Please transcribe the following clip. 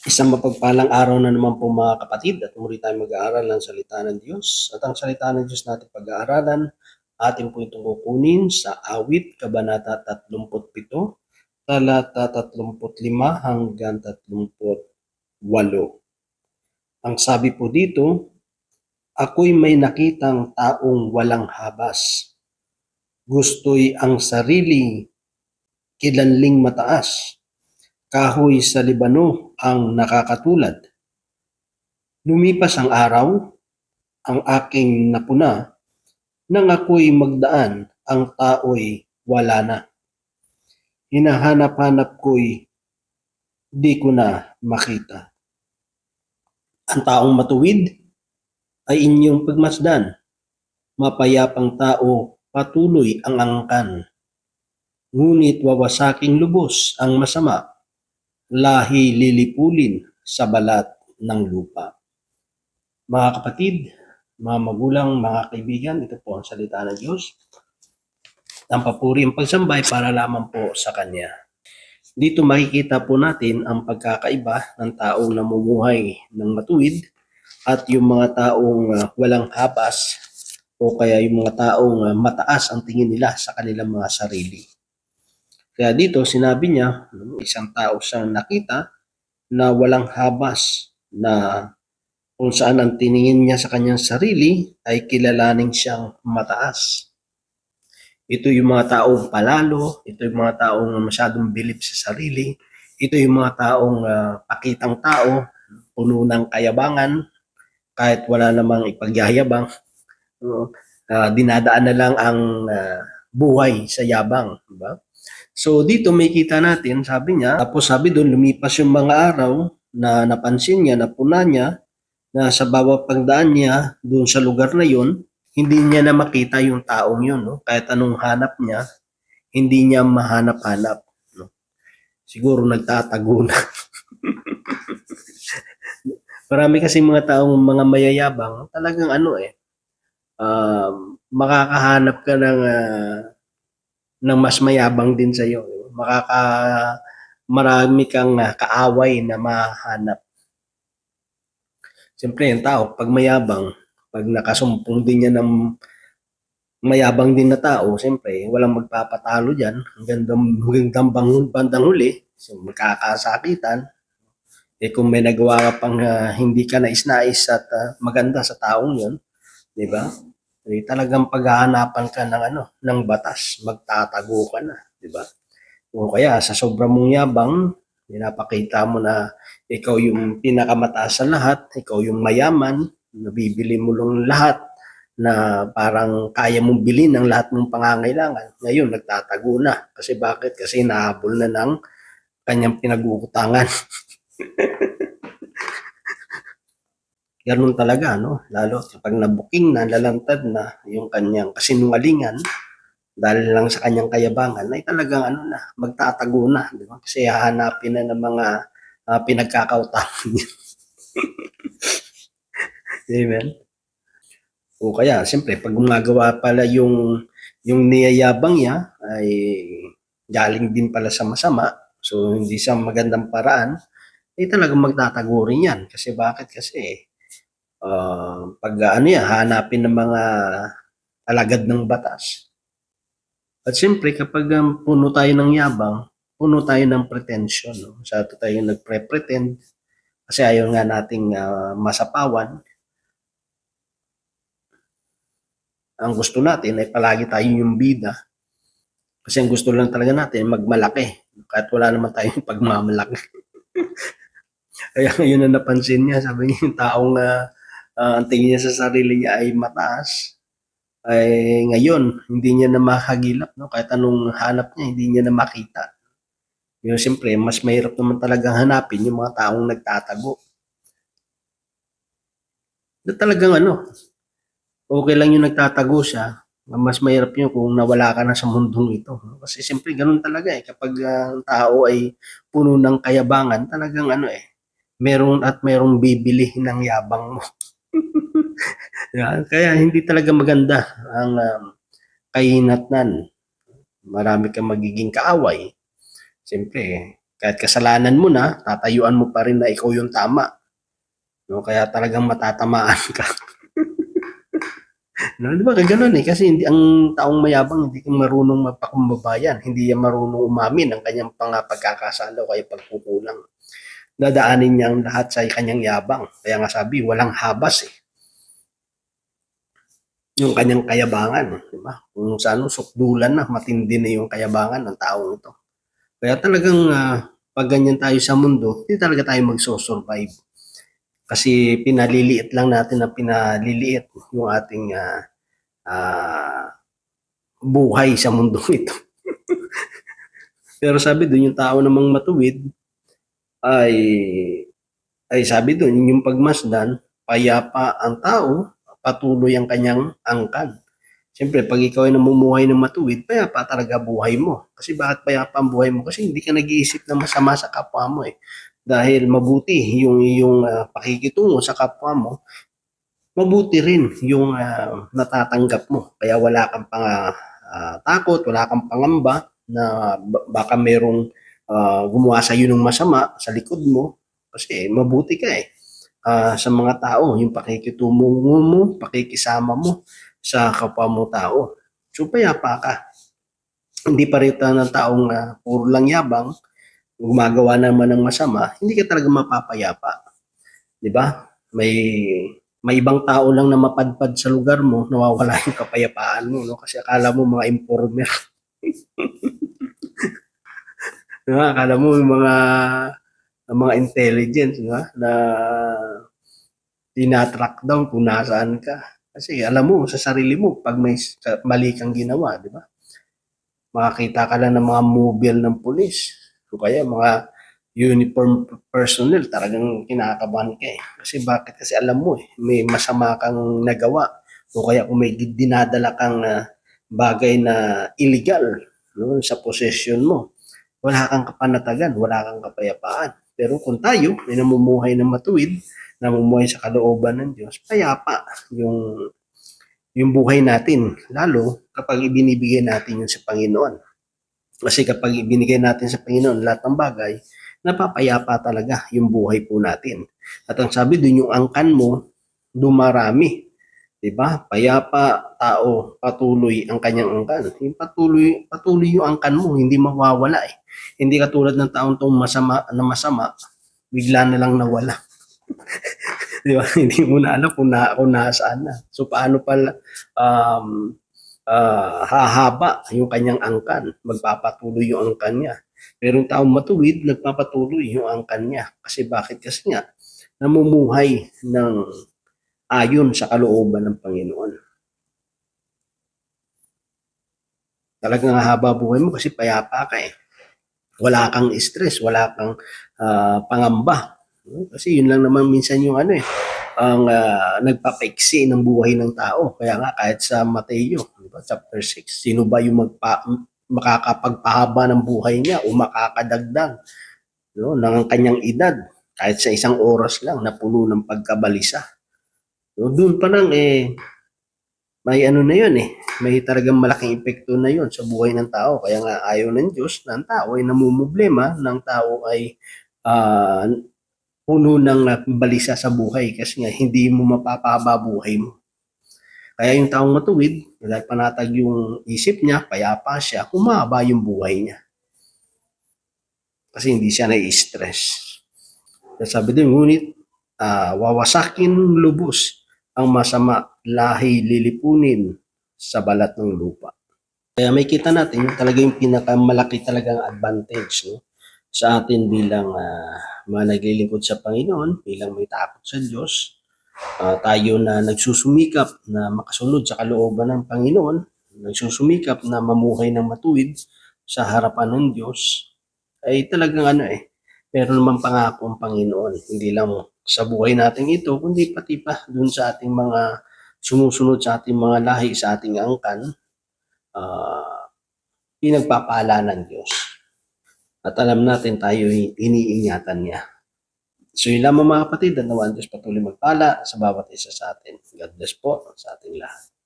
Isang mapagpalang araw na naman po mga kapatid at muli tayong mag-aaral ng salita ng Diyos. At ang salita ng Diyos natin pag-aaralan, atin po itong kukunin sa Awit, Kabanata 37, talata 35 hanggang 38. Ang sabi po dito, ako'y may nakitang taong walang habas. Gusto'y ang sarili kilanling mataas. Kahoy sa Libano ang nakakatulad. Lumipas ang araw, ang aking napuna, nang ako'y magdaan, ang tao'y wala na. Hinahanap-hanap ko'y di ko na makita. Ang taong matuwid ay inyong pagmasdan. Mapayapang tao, patuloy ang angkan. Ngunit wawasaking lubos ang masama, lahi lilipulin sa balat ng lupa. Mga kapatid, mga magulang, mga kaibigan, ito po ang salita ng Diyos. Ang papuri ang pagsambay para lamang po sa Kanya. Dito makikita po natin ang pagkakaiba ng taong namumuhay ng matuwid at yung mga taong walang habas o kaya yung mga taong mataas ang tingin nila sa kanilang mga sarili. Kaya dito sinabi niya, isang tao siyang nakita na walang habas, na kung saan ang tiningin niya sa kanyang sarili ay kilalaning siyang mataas. Ito yung mga taong palalo, ito yung mga taong masyadong bilib sa sarili, ito yung mga taong pakitang tao, puno ng kayabangan, kahit wala namang ipagyayabang. Dinadaan na lang ang buhay sa yabang. Diba? So dito may kita natin, sabi niya, tapos sabi doon, lumipas yung mga araw na napansin niya, napuna niya, na sa bawat pagdaan niya doon sa lugar na yun, hindi niya na makita yung taong yun. No? Kahit anong hanap niya, hindi niya mahanap-hanap. No? Siguro nagtatago na. Marami kasi mga taong mga mayayabang, talagang makakahanap ka ng mas mayabang din sa'yo. Marami kang kaaway na mahanap. Siyempre, yung tao, pag mayabang, pag nakasumpong din niya ng mayabang din na tao, siyempre, walang magpapatalo dyan. Hanggang bandang huli, so magkakasakitan. Kung may nagawa ka pang hindi ka nais-nais at maganda sa taong yun, di ba? Talagang paghahanapan ka ng batas, magtatago ka na, di ba? O kaya sa sobrang mong yabang, pinapakita mo na ikaw yung pinakamataas sa lahat, ikaw yung mayaman, nabibili mo lang lahat, na parang kaya mong bilhin ang lahat ng pangangailangan. Ngayon, nagtatago na. Kasi bakit? Kasi nahabol na ng kanyang pinag-uutangan. Ganun talaga, no? Lalo kapag nabuking na, lalantad na yung kanyang kasinungalingan, dahil lang sa kanyang kayabangan, ay talagang magtatago na, di ba? Kasi hahanapin na ng mga pinagkakautangan niya. Amen? O kaya, siyempre, pag gumagawa pala yung niyayabang niya, ay galing din pala sa masama, so hindi sa magandang paraan, ay talagang magtatago rin yan. Kasi bakit? Kasi, pag hanapin ng mga alagad ng batas. At siyempre, kapag puno tayo ng yabang, puno tayo ng pretension. No? Masyado tayo nagpre-pretend kasi ayaw nga nating masapawan. Ang gusto natin ay palagi tayo yung bida. Kasi ang gusto lang talaga natin magmalaki. Kahit wala naman tayong pagmamalaki. Kaya ngayon na napansin niya, sabi niya yung taong ang tingin niya sa sarili niya ay mataas, ay ngayon, hindi niya na makagilap, no? Kahit anong hanap niya, hindi niya na makita. Yung siyempre, mas mahirap naman talagang hanapin yung mga taong nagtatago. Talagang okay lang yung nagtatago siya, mas mahirap yun kung nawala ka na sa mundong ito. Kasi siyempre, ganun talaga kapag ang tao ay puno ng kayabangan, talagang merong bibili ng yabang mo. Kaya hindi talaga maganda ang kahinatnan. Marami kang magiging kaaway. Siyempre, Kahit kasalanan mo na, tatayuan mo pa rin na ikaw yung tama. No? Kaya talagang matatamaan ka. No, di ba gano'n eh, kasi hindi ang taong mayabang hindi marunong magpakumbaba hindi yan marunong umamin ng kanyang pagkakasala o kaya pagkukulang. Dadaanin niya ang lahat sa kanyang yabang. Kaya nga sabi, walang habas eh. Yung kanyang kayabangan, di ba? Kung saan sukdulan na, matindi na yung kayabangan ng taong ito. Kaya talagang pag ganyan tayo sa mundo, hindi talaga tayo magso-survive. Kasi pinaliliit lang natin na pinaliliit yung ating buhay sa mundo ito. Pero sabi doon, yung tao namang matuwid ay sabi doon, yung pagmasdan, payapa ang tao, patuloy ang kanyang angkan. Siyempre, pag ikaw ay namumuhay ng matuwid, payapa talaga buhay mo. Kasi bakit payapa ang buhay mo? Kasi hindi ka nag-iisip ng masama sa kapwa mo eh. Dahil mabuti yung iyong pakikitungo sa kapwa mo, mabuti rin yung natatanggap mo. Kaya wala kang takot, wala kang pangamba na baka merong gumawa sa iyo ng masama sa likod mo. Kasi mabuti ka eh. Sa mga tao, yung pakikitungo mo, pakikisama mo sa kapwa mo tao. So payapa ka. Hindi pa rin ng taong puro lang yabang, gumagawa naman ng masama, hindi ka talaga mapapayapa. 'Di ba? May ibang tao lang na mapadpad sa lugar mo, nawawala yung kapayapaan mo, no? Kasi akala mo mga informer. Diba? Akala mo yung mga intelligence, diba? Na tinatrack daw kung nasaan ka. Kasi alam mo sa sarili mo pag may mali kang ginawa, di ba? Makakita ka lang ng mga mobile ng pulis. O kaya mga uniform personnel, talagang kinakabahan ka eh. Kasi bakit? Kasi alam mo eh, may masama kang nagawa. O kaya kung may dinadala kang bagay na illegal no, sa possession mo, wala kang kapanatagan, wala kang kapayapaan. Pero kung tayo ay namumuhay ng matuwid, namumuhay sa kalooban ng Diyos, payapa yung buhay natin, lalo kapag ibinibigay natin yun sa Panginoon. Kasi kapag ibinigay natin sa Panginoon lahat ng bagay, napapayapa talaga yung buhay po natin. At ang sabi doon, yung angkan mo, dumarami. Diba? Payapa, tao, patuloy ang kanyang angkan. Yung patuloy yung angkan mo, hindi mawawala eh. Hindi katulad ng taong tong masama, bigla na lang nawala. Di ba? Hindi mo na alam kung nasaan na. So paano pala hahaba yung kanyang angkan, magpapatuloy yung angkan niya. Pero yung taong matuwid, nagpapatuloy yung angkan niya. Kasi bakit? Kasi nga, namumuhay ng ayon sa kalooban ng Panginoon. Talagang haba buhay mo kasi payapa ka eh. Wala kang stress, wala kang pangamba. Kasi yun lang naman minsan yung ang nagpapaiksi ng buhay ng tao. Kaya nga kahit sa Mateo, diba, chapter 6, sino ba yung makakapagpahaba ng buhay niya o makakadagdag no, ng kanyang edad kahit sa isang oras lang na puno ng pagkabalisa. So, doon pa lang may na yun may talagang malaking epekto na yun sa buhay ng tao. Kaya nga ayaw ng Diyos na ang tao ay namumblema, ng tao ay puno ng balisa sa buhay kasi nga hindi mo mapapahaba buhay mo. Kaya yung taong matuwid, dahil panatag yung isip niya, payapa siya, humaba yung buhay niya. Kasi hindi siya nai-stress. Sabi din, ngunit wawasakin lubos ang masama, lahi lilipunin sa balat ng lupa. Kaya may kita natin, yung talaga yung pinakamalaki talagang advantage no? Sa atin bilang mga naglilingkod sa Panginoon, bilang may takot sa Diyos, tayo na nagsusumikap na makasunod sa kalooban ng Panginoon, nagsusumikap na mamuhay ng matuwid sa harapan ng Diyos, ay talagang meron naman pangako ang Panginoon. Hindi lang sa buhay natin ito, kundi pati pa dun sa ating mga sumusunod sa ating mga lahi, sa ating angkan, pinagpapala ng Diyos. At alam natin tayo iniingatan niya. So yun lamang mga kapatid, at nawa ang Diyos patuloy magpala sa bawat isa sa atin. God bless po sa ating lahat.